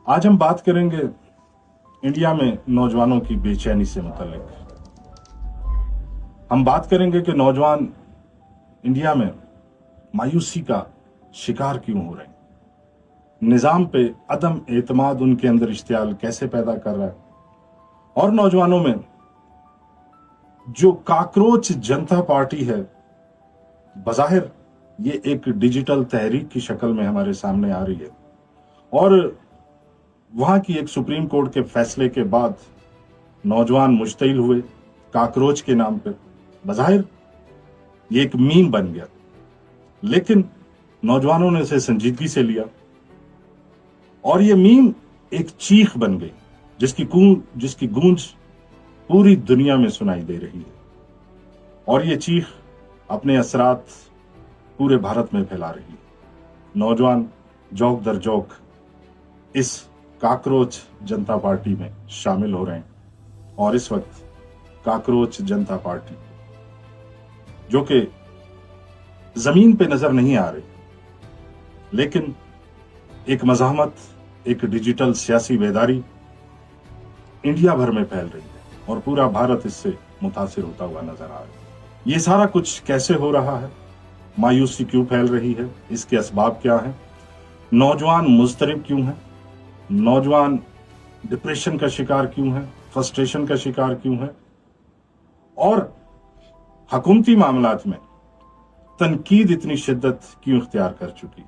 आज हम बात करेंगे इंडिया में नौजवानों की बेचैनी से मुतल्लिक। हम बात करेंगे कि नौजवान इंडिया में मायूसी का शिकार क्यों हो रहे हैं, निजाम पे अदम एतमाद उनके अंदर इश्तियाल कैसे पैदा कर रहा है, और नौजवानों में जो काकरोच जनता पार्टी है, बज़ाहिर ये एक डिजिटल तहरीक की शक्ल में हमारे सामने आ रही है, और वहां की एक सुप्रीम कोर्ट के फैसले के बाद नौजवान मुश्तइल हुए काकरोच के नाम पे। बज़ाहिर ये एक मीम बन गया, लेकिन नौजवानों ने इसे संजीदगी से लिया और ये मीम एक चीख बन गई जिसकी गूंज पूरी दुनिया में सुनाई दे रही है, और ये चीख अपने असरात पूरे भारत में फैला रही है। नौजवान जौक दर जौक इस काकरोच जनता पार्टी में शामिल हो रहे हैं, और इस वक्त काकरोच जनता पार्टी जो कि जमीन पे नजर नहीं आ रही, लेकिन एक मज़ाहमत, एक डिजिटल सियासी बेदारी इंडिया भर में फैल रही है और पूरा भारत इससे मुतासिर होता हुआ नजर आ रहा है। ये सारा कुछ कैसे हो रहा है, मायूसी क्यों फैल रही है, इसके असबाब क्या हैं, नौजवान मुस्तरिब क्यों हैं, नौजवान डिप्रेशन का शिकार क्यों है, फ्रस्ट्रेशन का शिकार क्यों है, और हुकूमती मामलात में तनकीद इतनी शिद्दत क्यों इख्तियार कर चुकी है।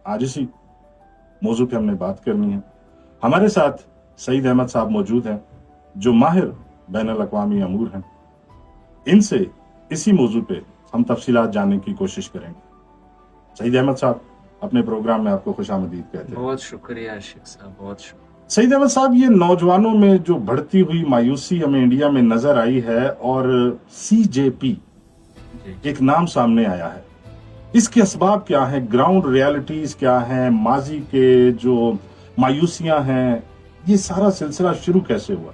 आज इसी मौजू पे हमने बात करनी है। हमारे साथ सईद अहमद साहब मौजूद हैं जो माहिर बैनुल अक़वामी अमूर हैं। इनसे इसी मौजू पे हम तफसीलात जानने की कोशिश करेंगे। सईद अहमद साहब, अपने प्रोग्राम में आपको खुशामदीद कहते हैं। बहुत शुक्रिया आशिक साहब, बहुत शुक्रिया। सईद अहमद साहब, ये नौजवानों में जो बढ़ती हुई मायूसी हमें इंडिया में नजर आई है, और सीजेपी एक नाम सामने आया है, इसके असबाब क्या हैं, ग्राउंड रियलिटीज क्या हैं, माजी के जो मायूसियां हैं, ये सारा सिलसिला शुरू कैसे हुआ?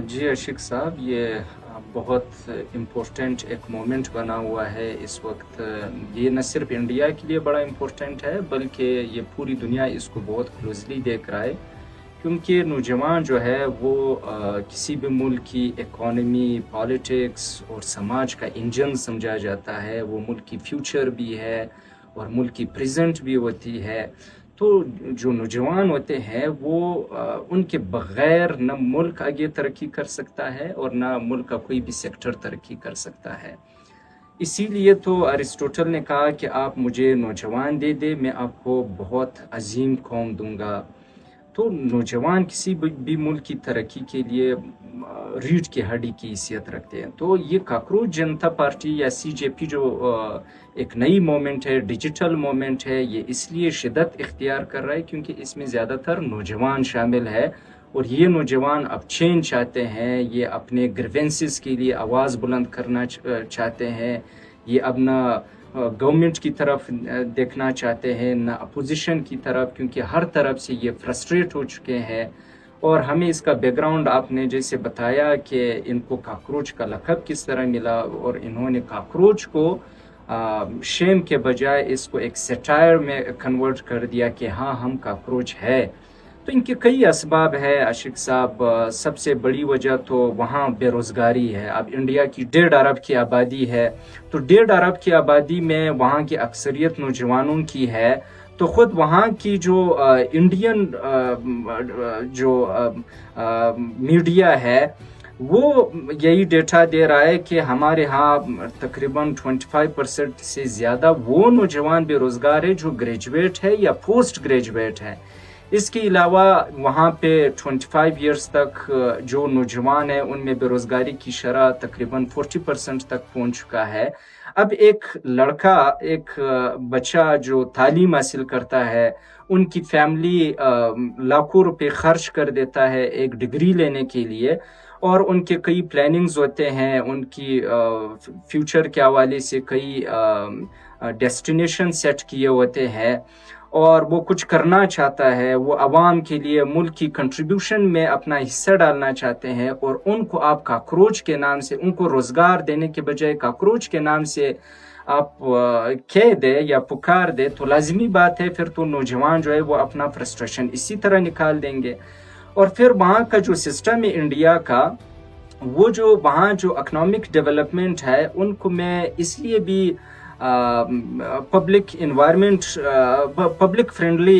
जी आशिक साहब, ये बहुत इम्पोर्टेंट एक मोमेंट बना हुआ है इस वक्त। ये न सिर्फ इंडिया के लिए बड़ा इम्पोर्टेंट है, बल्कि ये पूरी दुनिया इसको बहुत क्लोजली देख रहा है, क्योंकि नौजवान जो है वो किसी भी मुल्क की इकोनॉमी, पॉलिटिक्स और समाज का इंजन समझा जाता है। वो मुल्क की फ्यूचर भी है और मुल्क की प्रेजेंट भी होती है। तो जो नौजवान होते हैं वो उनके बग़ैर न मुल्क आगे तरक्की कर सकता है और न मुल्क का कोई भी सेक्टर तरक्की कर सकता है। इसीलिए तो अरिस्टोटल ने कहा कि आप मुझे नौजवान दे दे, मैं आपको बहुत अजीम कौम दूंगा। तो नौजवान किसी भी मुल्क की तरक्की के लिए रीढ़ की हड्डी की हैसियत रखते हैं। तो ये काकरोच जनता पार्टी या सीजेपी जो एक नई मोमेंट है, डिजिटल मोमेंट है, ये इसलिए शिद्दत इख्तियार कर रहा है क्योंकि इसमें ज़्यादातर नौजवान शामिल है, और ये नौजवान अब चेंज चाहते हैं, ये अपने ग्रीवेंसेस के लिए आवाज़ बुलंद करना चाहते हैं, ये अब ना गवर्नमेंट की तरफ देखना चाहते हैं ना अपोजिशन की तरफ, क्योंकि हर तरफ से ये फ्रस्ट्रेट हो चुके हैं। और हमें इसका बैकग्राउंड आपने जैसे बताया कि इनको काकरोच का लक़ब किस तरह मिला, और इन्होंने काकरोच को शेम के बजाय इसको एक सटायर में कन्वर्ट कर दिया कि हाँ, हम काकरोच है। तो इनके कई असबाब है आशिक साहब। सबसे बड़ी वजह तो वहाँ बेरोज़गारी है। अब इंडिया की 1.5 अरब की आबादी है, तो 1.5 अरब की आबादी में वहाँ की अक्सरियत नौजवानों की है। तो ख़ुद वहाँ की जो इंडियन जो मीडिया है वो यही डेटा दे रहा है कि हमारे यहाँ तकरीबन 25% से ज़्यादा वो नौजवान बेरोज़गार है जो ग्रेजुएट है या पोस्ट ग्रेजुएट है। इसके अलावा वहाँ पे 25 इयर्स तक जो नौजवान है उनमें बेरोज़गारी की शरह तकरीबन 40% तक पहुँच चुका है। अब एक लड़का, एक बच्चा जो तालीम हासिल करता है, उनकी फैमिली लाखों रुपए खर्च कर देता है एक डिग्री लेने के लिए, और उनके कई प्लानिंग्स होते हैं, उनकी फ्यूचर के हवाले से कई डेस्टिनेशन सेट किए होते हैं, और वो कुछ करना चाहता है, वो आवाम के लिए मुल्क की कंट्रीब्यूशन में अपना हिस्सा डालना चाहते हैं, और उनको आप काकरोच के नाम से, उनको रोज़गार देने के बजाय काकरोच के नाम से آپ کہہ دے یا پکار دے تو لازمی بات ہے پھر تو نوجوان جو ہے وہ اپنا فرسٹریشن اسی طرح نکال دیں گے. اور پھر وہاں کا جو سسٹم ہے انڈیا کا، وہ جو وہاں جو اکنامک ڈیولپمنٹ ہے ان کو میں اس لیے بھی public environment public friendly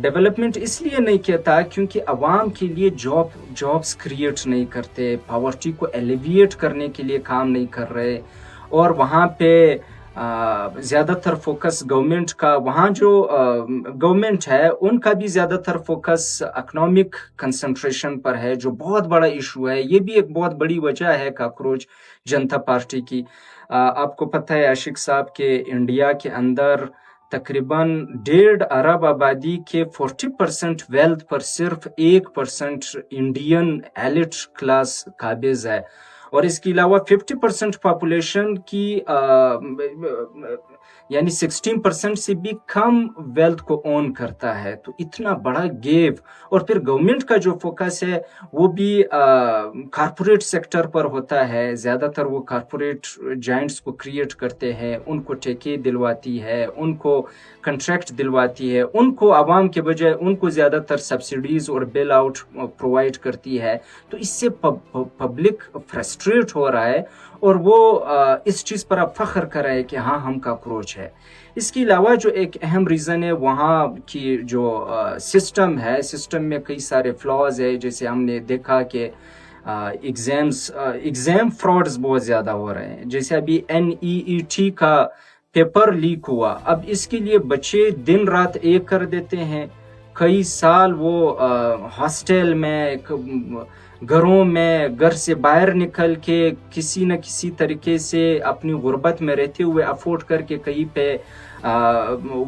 development اس لیے نہیں کہتا کیونکہ عوام کے لیے جابس کریٹ نہیں کرتے، پاورٹی کو ایلیویٹ کرنے کے لیے کام نہیں کر رہے. اور وہاں پہ زیادہ تر فوکس گورنمنٹ کا، وہاں جو گورنمنٹ ہے ان کا بھی زیادہ تر فوکس اکنامک کنسنٹریشن پر ہے، جو بہت بڑا ایشو ہے. یہ بھی ایک بہت بڑی وجہ ہے کاکروچ جنتا پارٹی کی. آپ کو پتہ ہے عاشق صاحب کہ انڈیا کے اندر تقریباً 1.5 ارب آبادی کے 40% ویلتھ پر صرف 1% انڈین ایلٹ کلاس قابض ہے، اور اس کے علاوہ 50% پاپولیشن کی یعنی 16% سے بھی کم ویلتھ کو اون کرتا ہے. تو اتنا بڑا گیپ. اور پھر گورنمنٹ کا جو فوکس ہے وہ بھی کارپوریٹ سیکٹر پر ہوتا ہے. زیادہ تر وہ کارپوریٹ جائنٹس کو کریٹ کرتے ہیں، ان کو ٹھیکے دلواتی ہے، ان کو کنٹریکٹ دلواتی ہے، ان کو عوام کے بجائے ان کو زیادہ تر سبسڈیز اور بیل آؤٹ پرووائڈ کرتی ہے. تو اس سے پبلک فرسٹریٹ ہو رہا ہے، اور وہ اس چیز پر اب فخر کر رہے ہیں کہ ہاں ہم کاکروچ ہے. اس کے علاوہ جو ایک اہم ریزن ہے وہاں کی جو سسٹم ہے، سسٹم میں کئی سارے فلاز ہے. جیسے ہم نے دیکھا کہ ایگزام فراڈز بہت زیادہ ہو رہے ہیں. جیسے ابھی NEET کا پیپر لیک ہوا، اب اس کے لیے بچے دن رات ایک کر دیتے ہیں. کئی سال وہ ہاسٹل میں، گھروں میں، گھر سے باہر نکل کے کسی نہ کسی طریقے سے اپنی غربت میں رہتے ہوئے افورڈ کر کے کہیں پہ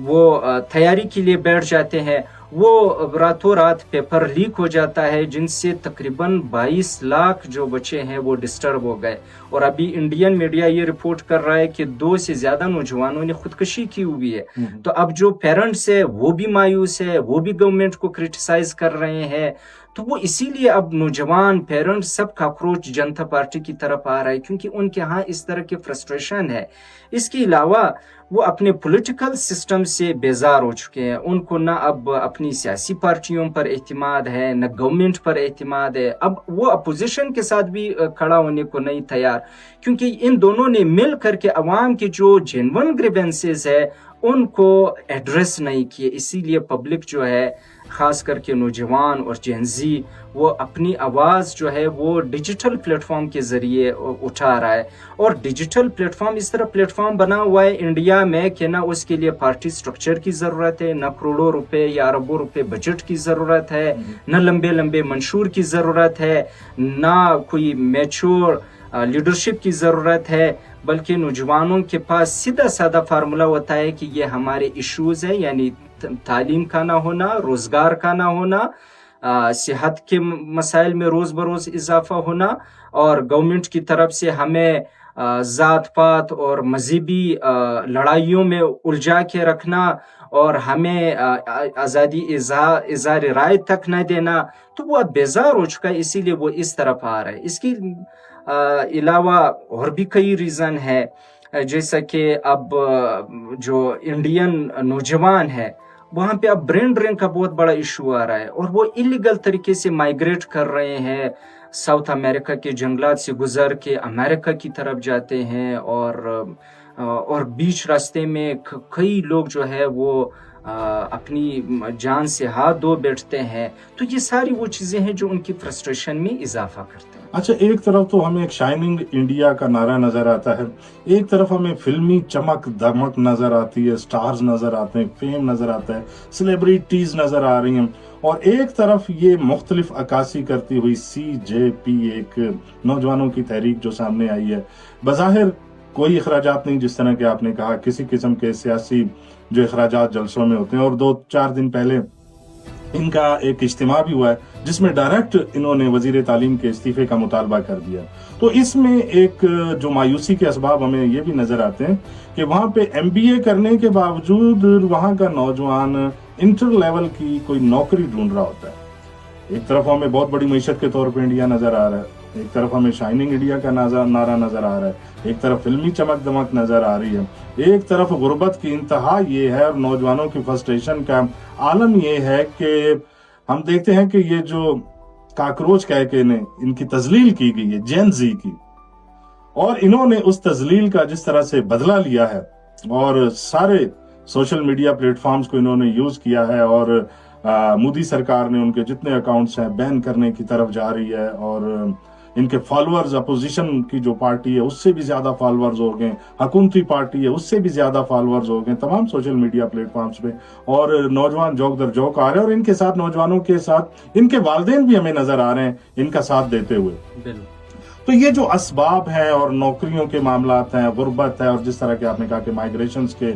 وہ تیاری کے لیے بیٹھ جاتے ہیں. وہ راتوں رات پیپر لیک ہو جاتا ہے، جن سے تقریباً 22 لاکھ جو بچے ہیں وہ ڈسٹرب ہو گئے. اور ابھی انڈین میڈیا یہ رپورٹ کر رہا ہے کہ 2 سے زیادہ نوجوانوں نے خودکشی کی ہوئی ہے. تو اب جو پیرنٹس ہے وہ بھی مایوس ہے، وہ بھی گورنمنٹ کو کرٹیسائز کر رہے ہیں. تو وہ اسی لیے اب نوجوان پیرنٹس سب کاکروچ جنتا پارٹی کی طرف آ رہا ہے، کیونکہ ان کے ہاں اس طرح کی فرسٹریشن ہے. اس کے علاوہ وہ اپنے پولیٹیکل سسٹم سے بیزار ہو چکے ہیں. ان کو نہ اب اپنی سیاسی پارٹیوں پر اعتماد ہے، نہ گورنمنٹ پر اعتماد ہے. اب وہ اپوزیشن کے ساتھ بھی کھڑا ہونے کو نہیں تیار، کیونکہ ان دونوں نے مل کر کے عوام کے جو جینون گریونسز ہے ان کو ایڈریس نہیں کیے. اسی لیے پبلک جو ہے، خاص کر کے نوجوان اور جینزی، وہ اپنی آواز جو ہے وہ ڈیجیٹل پلیٹ فارم کے ذریعے اٹھا رہا ہے. اور ڈیجیٹل پلیٹ فارم اس طرح پلیٹ فارم بنا ہوا ہے انڈیا میں کہ نہ اس کے لیے پارٹی سٹرکچر کی ضرورت ہے، نہ کروڑوں روپے یا اربوں روپے بجٹ کی ضرورت ہے، نہ لمبے لمبے منشور کی ضرورت ہے، نہ کوئی میچور لیڈرشپ کی ضرورت ہے. بلکہ نوجوانوں کے پاس سیدھا سادہ فارمولہ ہوتا ہے کہ یہ ہمارے ایشوز ہیں، یعنی تعلیم کا نہ ہونا، روزگار کا نہ ہونا، صحت کے مسائل میں روز بروز اضافہ ہونا، اور گورنمنٹ کی طرف سے ہمیں ذات پات اور مذہبی لڑائیوں میں الجھا کے رکھنا، اور ہمیں آزادی اظہار رائے تک نہ دینا. تو وہ اب بیزار ہو چکا ہے، اسی لیے وہ اس طرف آ رہا ہے. اس کے علاوہ اور بھی کئی ریزن ہے، جیسا کہ اب جو انڈین نوجوان ہے وہاں پہ اب برین ڈرین کا بہت بڑا ایشو آ رہا ہے، اور وہ انلیگل طریقے سے مائیگریٹ کر رہے ہیں. ساؤتھ امریکہ کے جنگلات سے گزر کے امریکہ کی طرف جاتے ہیں، اور بیچ راستے میں کئی لوگ جو ہے وہ اپنی جان سے ہاتھ دھو بیٹھتے ہیں. تو یہ ساری وہ چیزیں ہیں جو ان کی فرسٹریشن میں اضافہ کرتے ہیں. اچھا، ایک طرف تو ہمیں ایک شائننگ انڈیا کا نعرہ نظر آتا ہے، ایک طرف ہمیں فلمی چمک دمک نظر آتی ہے، سٹارز نظر آتے ہیں، فیم نظر آتا ہے، سیلیبریٹیز نظر آ رہی ہیں، اور ایک طرف یہ مختلف عکاسی کرتی ہوئی CJP ایک نوجوانوں کی تحریک جو سامنے آئی ہے. بظاہر کوئی اخراجات نہیں، جس طرح کہ آپ نے کہا کسی قسم کے سیاسی جو اخراجات جلسوں میں ہوتے ہیں. اور 2-4 دن پہلے ان کا ایک اجتماع بھی ہوا ہے جس میں ڈائریکٹ انہوں نے وزیر تعلیم کے استعفے کا مطالبہ کر دیا. تو اس میں ایک جو مایوسی کے اسباب ہمیں یہ بھی نظر آتے ہیں کہ وہاں پہ MBA کرنے کے باوجود وہاں کا نوجوان انٹر لیول کی کوئی نوکری ڈھونڈ رہا ہوتا ہے. ایک طرف ہمیں بہت بڑی معیشت کے طور پہ انڈیا نظر آ رہا ہے، एक तरफ हमें शाइनिंग इंडिया का नारा नजर आ रहा है, एक तरफ फिल्मी चमक दमक नजर आ रही है, एक तरफ गुर्बत की इंतहा ये है और नौजवानों की फ्रस्ट्रेशन का आलम ये है कि हम देखते हैं कि ये जो काकरोच कह के ने इनकी तजलील की गई है जेन जी की, और इन्होंने उस तजलील का जिस तरह से बदला लिया है और सारे सोशल मीडिया प्लेटफॉर्म्स को इन्होंने यूज किया है, और मोदी सरकार ने उनके जितने अकाउंट्स हैं बैन करने की तरफ जा रही है, और इनके फॉलोअर्स अपोजिशन की जो पार्टी है उससे भी ज्यादा फॉलोअर्स हो गए, हुकूमती पार्टी है उससे भी ज्यादा फॉलोअर्स हो गए तमाम सोशल मीडिया प्लेटफॉर्म्स पे, और नौजवान जौक दर जौक आ रहे हैं, और इनके साथ नौजवानों के साथ इनके वालिदैन भी हमें नजर आ रहे हैं इनका साथ देते हुए। बिल्कुल। तो ये जो असबाब हैं और नौकरियों के मामलात हैं, गुर्बत है, और जिस तरह के आपने कहा कि माइग्रेशंस के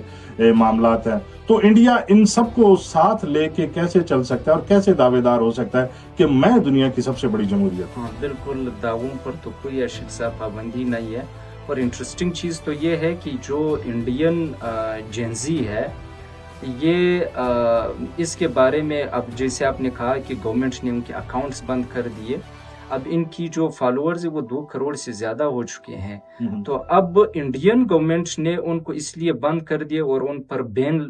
मामलात हैं, तो इंडिया इन सबको साथ लेके कैसे चल सकता है और कैसे दावेदार हो सकता है कि मैं दुनिया की सबसे बड़ी जमहूरियत। हाँ बिल्कुल, दावों पर तो कोई अर्शद साहब पाबंदी नहीं है। और इंटरेस्टिंग चीज़ तो ये है कि जो इंडियन जेंजी है ये इसके बारे में, अब जैसे आपने कहा कि गवर्नमेंट ने उनके अकाउंट्स बंद कर दिए, अब इनकी जो फॉलोअर्स है वो 2 करोड़ से ज़्यादा हो चुके हैं। तो अब इंडियन गवर्नमेंट ने उनको इसलिए बंद कर दिए और उन पर बैन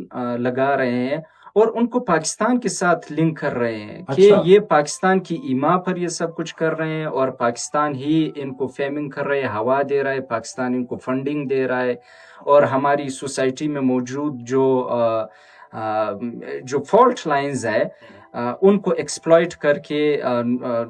लगा रहे हैं, और उनको पाकिस्तान के साथ लिंक कर रहे हैं कि ये पाकिस्तान की ईमा पर ये सब कुछ कर रहे हैं, और पाकिस्तान ही इनको फेमिंग कर रहे हैं, हवा दे रहा है, पाकिस्तान इनको फंडिंग दे रहा है, और हमारी सोसाइटी में मौजूद जो फॉल्ट लाइंस है उनको एक्सप्लॉइट करके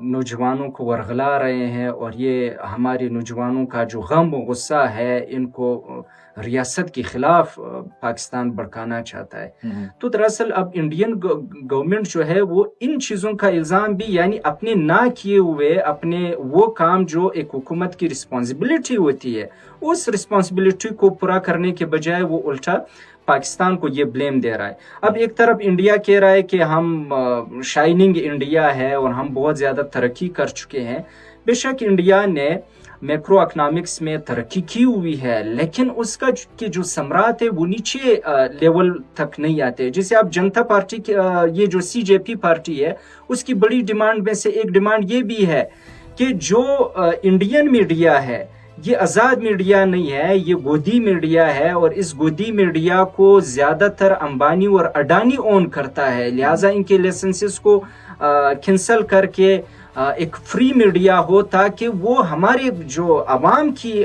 नौजवानों को वरगला रहे हैं, और ये हमारे नौजवानों का जो गम व गुस्सा है इनको रियासत के खिलाफ पाकिस्तान भड़काना चाहता है। तो दरअसल अब इंडियन गवर्नमेंट जो है वो इन चीज़ों का इल्ज़ाम भी, यानी अपने ना किए हुए अपने वो काम जो एक हुकूमत की रिस्पॉन्सिबिलिटी होती है, उस रिस्पॉन्सिबिलिटी को पूरा करने के बजाय वो उल्टा पाकिस्तान को ये ब्लेम दे रहा है। अब एक तरफ इंडिया कह रहा है कि हम शाइनिंग इंडिया है और हम बहुत ज़्यादा तरक्की कर चुके हैं। बेशक इंडिया ने मैक्रो इकोनॉमिक्स में तरक्की की हुई है, लेकिन उसका की जो समरात है वो नीचे लेवल तक नहीं आते। जैसे आप जनता पार्टी की ये जो CJP पार्टी है उसकी बड़ी डिमांड में से एक डिमांड ये भी है कि जो इंडियन मीडिया है ये आज़ाद मीडिया नहीं है, ये गोदी मीडिया है, और इस गोदी मीडिया को ज़्यादातर अंबानी और अडानी ओन करता है, लिहाजा इनके लाइसेंसेस को कैंसिल करके एक फ्री मीडिया हो ताकि वो हमारे जो आवाम की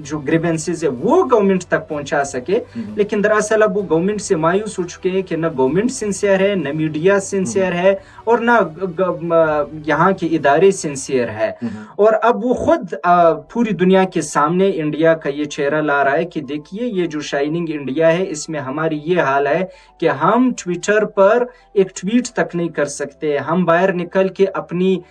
जो ग्रीवेंसेस है वो गवर्नमेंट तक पहुंचा सके। लेकिन दरअसल अब वो गवर्नमेंट से मायूस हो चुके हैं कि न गवर्नमेंट सिंसियर है, न मीडिया सिंसियर है, और न यहाँ के इदारे सिंसियर है। और अब वो खुद पूरी दुनिया के सामने इंडिया का ये चेहरा ला रहा है कि देखिए ये जो शाइनिंग इंडिया है इसमें हमारी ये हाल है कि हम ट्विटर पर एक ट्वीट तक नहीं कर सकते, हम बाहर निकल के अपनी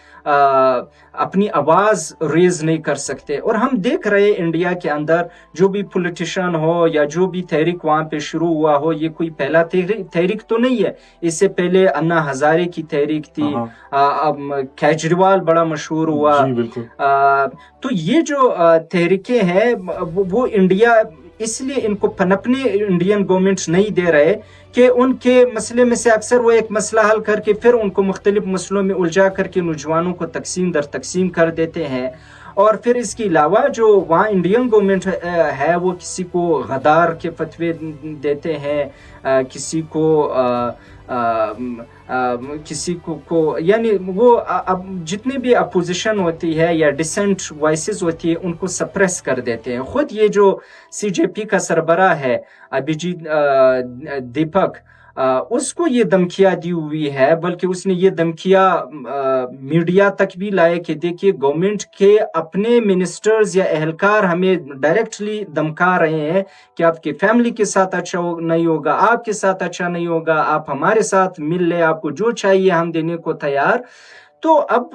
आवाज रेज नहीं कर सकते। और हम देख रहे हैं इंडिया के अंदर जो भी पॉलिटिशियन हो या जो भी तहरीक वहां पे शुरू हुआ हो, ये कोई पहला तहरीक तो नहीं है, इससे पहले अन्ना हजारे की तहरीक थी, केजरीवाल बड़ा मशहूर हुआ। तो ये जो तहरीकें हैं वो इंडिया इसलिए इनको पनपने इंडियन गवर्नमेंट नहीं दे रहे कि उनके मसले में से अक्सर वो एक मसला हल करके फिर उनको मुख्तलिफ मसलों में उलझा करके नौजवानों को तकसीम दर तकसीम कर देते हैं। और फिर इसके अलावा जो वहाँ इंडियन गवर्नमेंट है वो किसी को गद्दार के फतवे देते हैं, किसी को यानी वो अब जितनी भी अपोजिशन होती है या डिसेंट वॉइसेस होती है उनको सप्रेस कर देते हैं। खुद ये जो CJP का सरबराह है अभिजीत दीपक, उसको ये धमकियां दी हुई है, बल्कि उसने ये धमकियां मीडिया तक भी लाए कि देखिए गवर्नमेंट के अपने मिनिस्टर्स या एहलकार हमें डायरेक्टली धमका रहे हैं कि आपके फैमिली के साथ अच्छा नहीं होगा, आपके साथ अच्छा नहीं होगा, आप हमारे साथ मिल ले, आपको जो चाहिए हम देने को तैयार। तो अब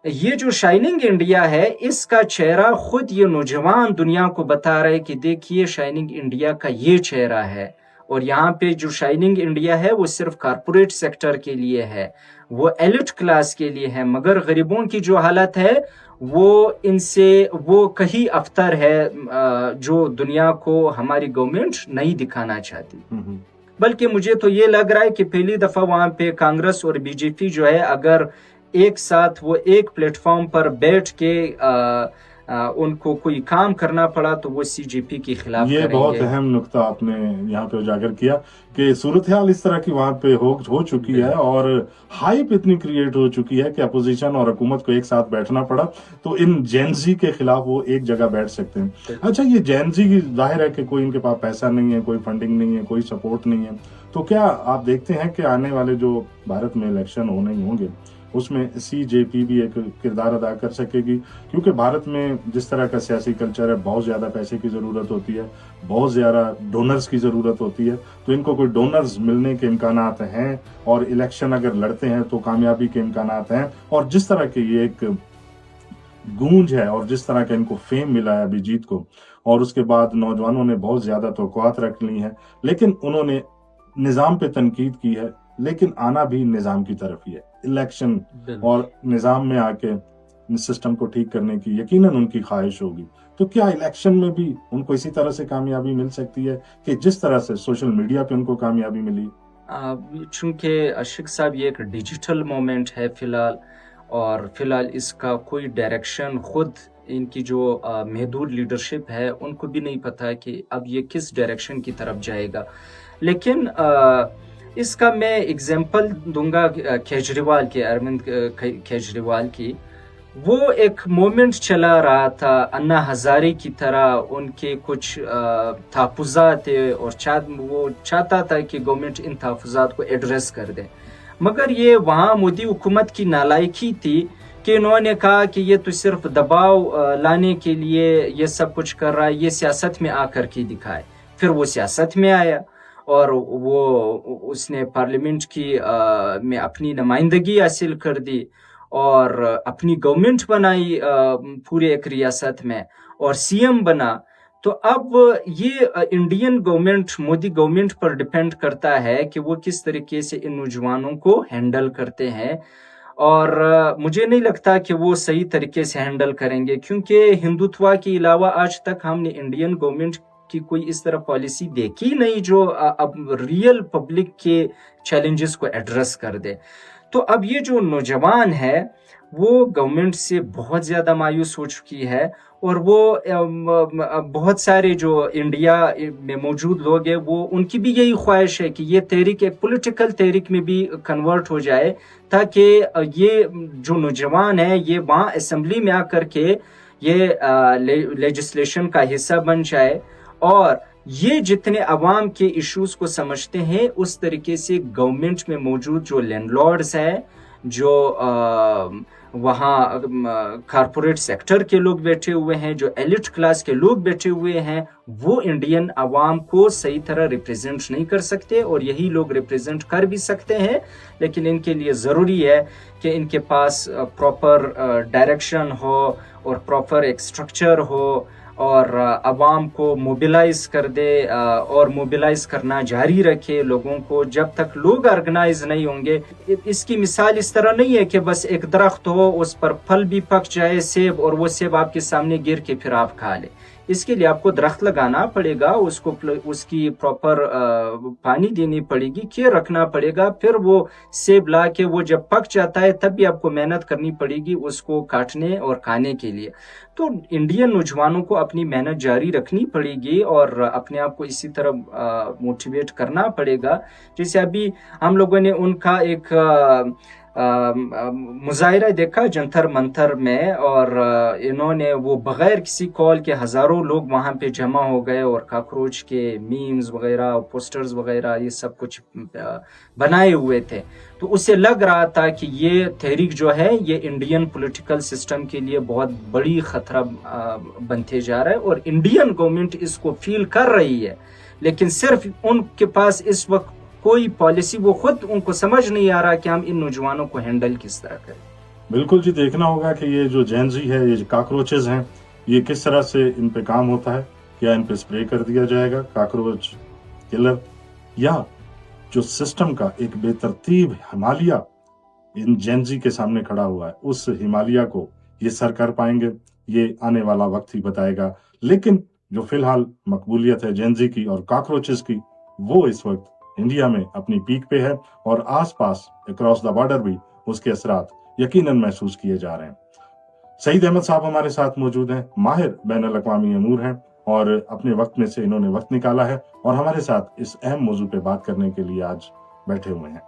ये जो शाइनिंग इंडिया है इसका चेहरा खुद ये नौजवान दुनिया को बता रहे कि देखिए शाइनिंग इंडिया का ये चेहरा है। और यहाँ पे जो शाइनिंग इंडिया है वो सिर्फ कारपोरेट सेक्टर के लिए है, वो एलिट क्लास के लिए है, मगर गरीबों की जो हालत है वो कहीं अफ्तर है जो दुनिया को हमारी गवर्नमेंट नहीं दिखाना चाहती। बल्कि मुझे तो ये लग रहा है कि पहली दफा वहां पे कांग्रेस और BJP जो है अगर एक साथ वो एक प्लेटफॉर्म पर बैठ के उनको कोई काम करना पड़ा तो वो सीजेपी के खिलाफ ये करेंगे। बहुत अहम नुक्ता आपने यहाँ पे उजागर किया कि सूरत हाल इस तरह की वहां पे हो चुकी है और हाइप इतनी क्रिएट हो चुकी है कि अपोजिशन और हुकूमत को एक साथ बैठना पड़ा, तो इन जैनजी के खिलाफ वो एक जगह बैठ सकते हैं। अच्छा, ये जैनजी की जाहिर है कि कोई इनके पास पैसा नहीं है, कोई फंडिंग नहीं है, कोई सपोर्ट नहीं है, तो क्या आप देखते हैं कि आने वाले जो भारत में इलेक्शन होने होंगे उसमें सीजेपी भी एक किरदार अदा कर सकेगी? क्योंकि भारत में जिस तरह का सियासी कल्चर है, बहुत ज्यादा पैसे की जरूरत होती है, बहुत ज्यादा डोनर्स की जरूरत होती है, तो इनको कोई डोनर्स मिलने के इम्कानात हैं और इलेक्शन अगर लड़ते हैं तो कामयाबी के इम्कानात हैं। और जिस तरह की ये एक गूंज है और जिस तरह का इनको फेम मिला है अभिजीत को, और उसके बाद नौजवानों ने बहुत ज्यादा तवक्कुआत रख ली हैं, लेकिन उन्होंने निजाम पे तनकीद की है, लेकिन आना भी निजाम की तरफ ही है। इलेक्शन और निजाम में आके सिस्टम को ठीक करने की यकीनन उनकी ख्वाहिश होगी। तो क्या इलेक्शन में भी उनको इसी तरह से कामयाबी मिल सकती है कि जिस तरह से सोशल मीडिया पे उनको कामयाबी मिली? चूंकि आशिक साहब ये एक डिजिटल मोमेंट है फिलहाल, और फिलहाल इसका कोई डायरेक्शन खुद इनकी जो महदूद लीडरशिप है उनको भी नहीं पता है कि अब ये किस डायरेक्शन की तरफ जाएगा। लेकिन इसका मैं एग्जांपल दूंगा केजरीवाल के, अरविंद केजरीवाल की। वो एक मोमेंट चला रहा था अन्ना हजारे की तरह, उनके कुछ तहफ़्फ़ुज़ात थे और वो चाहता था कि गवर्नमेंट इन तहफ़्फ़ुज़ात को एड्रेस कर दे, मगर ये वहाँ मोदी हुकूमत की नालायकी थी कि इन्होंने कहा कि ये तो सिर्फ दबाव लाने के लिए ये सब कुछ कर रहा है, ये सियासत में आकर के दिखाए। फिर वो सियासत में आया और वो उसने पार्लियामेंट की में अपनी नुमाइंदगी हासिल कर दी और अपनी गवर्नमेंट बनाई पूरे एक रियासत में और सीएम बना। तो अब ये इंडियन गवर्नमेंट, मोदी गवर्नमेंट पर डिपेंड करता है कि वो किस तरीके से इन नौजवानों को हैंडल करते हैं, और मुझे नहीं लगता कि वो सही तरीके से हैंडल करेंगे, क्योंकि हिंदुत्व के अलावा आज तक हमने इंडियन गवर्नमेंट की कोई इस तरह पॉलिसी देखी नहीं जो अब रियल पब्लिक के चैलेंजेस को एड्रेस कर दे। तो अब ये जो नौजवान है वो गवर्नमेंट से बहुत ज़्यादा मायूस हो चुकी है, और वो बहुत सारे जो इंडिया में मौजूद लोग हैं वो उनकी भी यही ख्वाहिश है कि ये तहरीक एक पॉलिटिकल तहरीक में भी कन्वर्ट हो जाए, ताकि ये जो नौजवान है ये वहाँ असेंबली में आकर के ये लेजिस्लेशन का हिस्सा बन जाए और ये जितने अवाम के इश्यूज को समझते हैं उस तरीके से गवर्नमेंट में मौजूद जो लैंडलॉर्ड्स हैं, जो वहाँ कारपोरेट सेक्टर के लोग बैठे हुए हैं, जो एलिट क्लास के लोग बैठे हुए हैं, वो इंडियन अवाम को सही तरह रिप्रेजेंट नहीं कर सकते, और यही लोग रिप्रेजेंट कर भी सकते हैं, लेकिन इनके लिए ज़रूरी है कि इनके पास प्रॉपर डायरेक्शन हो और प्रॉपर एक स्ट्रक्चर हो और अवाम को मोबिलाइज कर दे और मोबिलाइज करना जारी रखे लोगों को जब तक लोग ऑर्गेनाइज नहीं होंगे। इसकी मिसाल इस तरह नहीं है कि बस एक दरख्त हो, उस पर फल भी पक जाए सेब, और वो सेब आपके सामने गिर के फिर आप खा ले। इसके लिए आपको दरख्त लगाना पड़ेगा, उसको उसकी प्रॉपर पानी देनी पड़ेगी, केयर रखना पड़ेगा, फिर वो सेब ला के वो जब पक जाता है तब भी आपको मेहनत करनी पड़ेगी उसको काटने और खाने के लिए। तो इंडियन नौजवानों को अपनी मेहनत जारी रखनी पड़ेगी और अपने आप को इसी तरह मोटिवेट करना पड़ेगा। जैसे अभी हम लोगों ने उनका एक मुजाहिरा देखा जंतर मंतर में, और इन्होंने वो बगैर किसी कॉल के हज़ारों लोग वहाँ पे जमा हो गए और काकरोच के मीम्स वगैरह, पोस्टर्स वगैरह ये सब कुछ बनाए हुए थे। तो उससे लग रहा था कि ये तहरीक जो है ये इंडियन पॉलिटिकल सिस्टम के लिए बहुत बड़ी खतरा बनते जा रहा है, और इंडियन गवर्नमेंट इसको फील कर रही है, लेकिन सिर्फ उनके पास इस वक्त कोई पॉलिसी, वो खुद उनको समझ नहीं आ रहा कि हम इन नौजवानों को हैंडल किस तरह करें। बिल्कुल जी, देखना होगा कि ये जो जेनजी है, ये जो काकरोचेस हैं, ये किस तरह से इन पे काम होता है। क्या इन पे स्प्रे कर दिया जाएगा काकरोच किलर, या जो सिस्टम का एक बेतरतीब हिमालय इन जेनजी के सामने खड़ा हुआ है, उस हिमालय को ये सर कर पाएंगे, ये आने वाला वक्त ही बताएगा। लेकिन जो फिलहाल मकबूलियत है जेनजी की और काकरोचेस की, वो इस वक्त इंडिया में अपनी पीक पे है, और आसपास अक्रॉस द बॉर्डर भी उसके असरात यकीनन महसूस किए जा रहे हैं। सईद अहमद साहब हमारे साथ मौजूद हैं, माहिर बैनुल अक़वामी अमूर हैं और अपने वक्त में से इन्होंने वक्त निकाला है और हमारे साथ इस अहम मौजू पे बात करने के लिए आज बैठे हुए हैं।